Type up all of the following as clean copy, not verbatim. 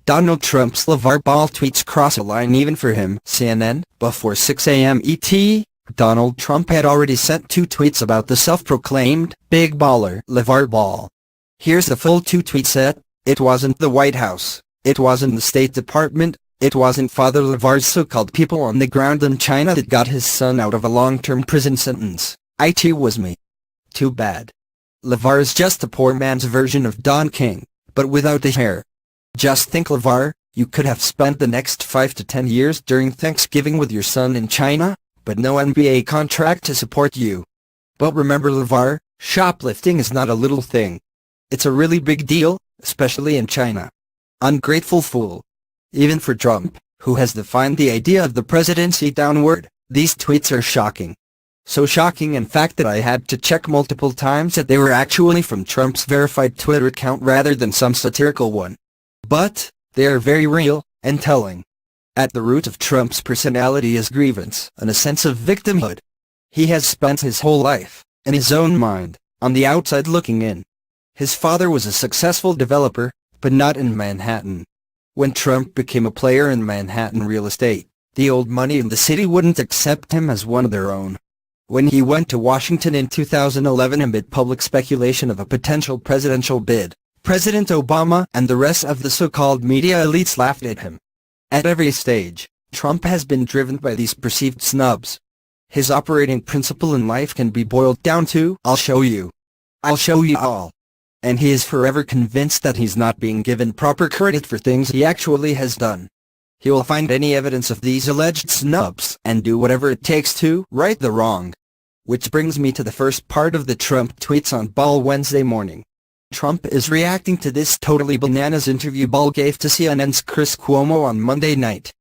Donald Trump's LaVar Ball tweets cross a line even for him. CNN, before 6 a.m. ET, Donald Trump had already sent 2 tweets about the self-proclaimed big baller LaVar Ball. Here's the full 2-tweet set. It wasn't the White House. It wasn't the State Department. It wasn't Father LaVar's so-called people on the ground in China that got his son out of a long-term prison sentence. It was me. Too bad. LaVar is just a poor man's version of Don King, but without the hair. Just think, LaVar, you could have spent the next 5 to 10 years during Thanksgiving with your son in China, but no NBA contract to support you. But remember, LaVar, shoplifting is not a little thing. It's a really big deal, especially in China. Ungrateful fool. Even for Trump, who has defined the idea of the presidency downward, these tweets are shocking. So shocking in fact that I had to check multiple times that they were actually from Trump's verified Twitter account rather than some satirical one. But, they are very real, and telling. At the root of Trump's personality is grievance and a sense of victimhood. He has spent his whole life, in his own mind, on the outside looking in. His father was a successful developer, but not in Manhattan. When Trump became a player in Manhattan real estate, the old money in the city wouldn't accept him as one of their own. When he went to Washington in 2011 amid public speculation of a potential presidential bid, President Obama and the rest of the so-called media elites laughed at him. At every stage, Trump has been driven by these perceived snubs. His operating principle in life can be boiled down to, I'll show you. I'll show you all. And he is forever convinced that he's not being given proper credit for things he actually has done. He will find any evidence of these alleged snubs and do whatever it takes to right the wrong. Which brings me to the first part of the Trump tweets on Ball Wednesday morning. Trump is reacting to this totally bananas interview Ball gave to CNN's Chris Cuomo on Monday night.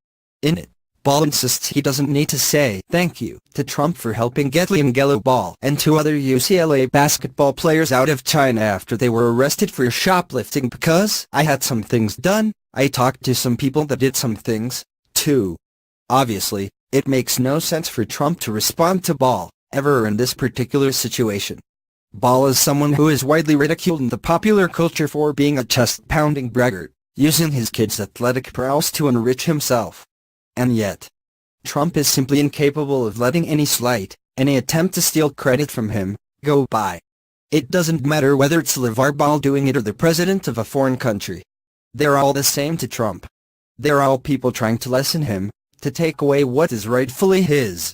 In it, Ball insists he doesn't need to say thank you to Trump for helping get LaMelo Ball and 2 other UCLA basketball players out of China after they were arrested for shoplifting because I had some things done. I talked to some people that did some things, too. Obviously, it makes no sense for Trump to respond to Ball, ever in this particular situation. Ball is someone who is widely ridiculed in the popular culture for being a chest-pounding braggart, using his kids' athletic prowess to enrich himself. And yet, Trump is simply incapable of letting any slight, any attempt to steal credit from him, go by. It doesn't matter whether it's LaVar Ball doing it or the president of a foreign country. They're all the same to Trump. They're all people trying to lessen him, to take away what is rightfully his.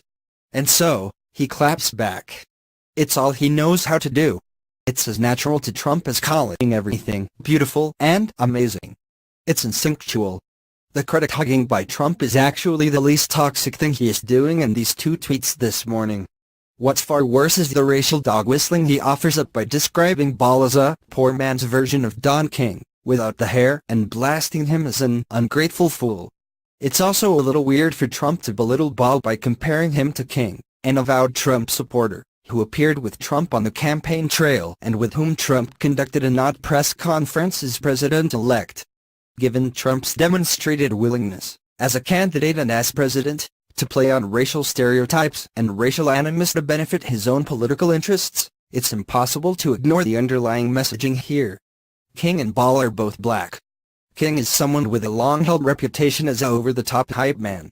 And so, he claps back. It's all he knows how to do. It's as natural to Trump as calling everything beautiful and amazing. It's instinctual. The credit hugging by Trump is actually the least toxic thing he is doing in these 2 tweets this morning. What's far worse is the racial dog whistling he offers up by describing Ball as a poor man's version of Don King, without the hair, and blasting him as an ungrateful fool. It's also a little weird for Trump to belittle Ball by comparing him to King, an avowed Trump supporter, who appeared with Trump on the campaign trail and with whom Trump conducted a not press conference as president-elect. Given Trump's demonstrated willingness, as a candidate and as president, to play on racial stereotypes and racial animus to benefit his own political interests, it's impossible to ignore the underlying messaging here. King and Ball are both black. King is someone with a long-held reputation as an over-the-top hype man.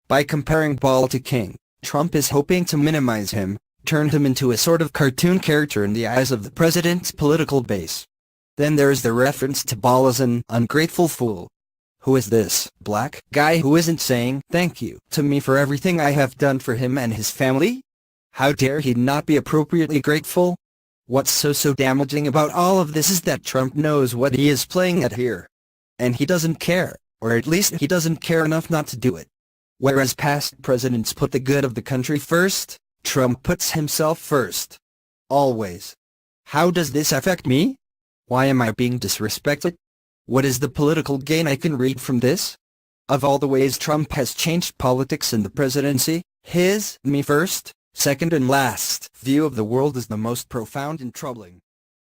By comparing Ball to King, Trump is hoping to minimize him, turn him into a sort of cartoon character in the eyes of the president's political base. Then there's the reference to Ball as an ungrateful fool. Who is this black guy who isn't saying thank you to me for everything I have done for him and his family? How dare he not be appropriately grateful? What's so damaging about all of this is that Trump knows what he is playing at here. And he doesn't care, or at least he doesn't care enough not to do it. Whereas past presidents put the good of the country first, Trump puts himself first. Always. How does this affect me? Why am I being disrespected? What is the political gain I can read from this? Of all the ways Trump has changed politics in the presidency, his me first, second and last view of the world is the most profound and troubling.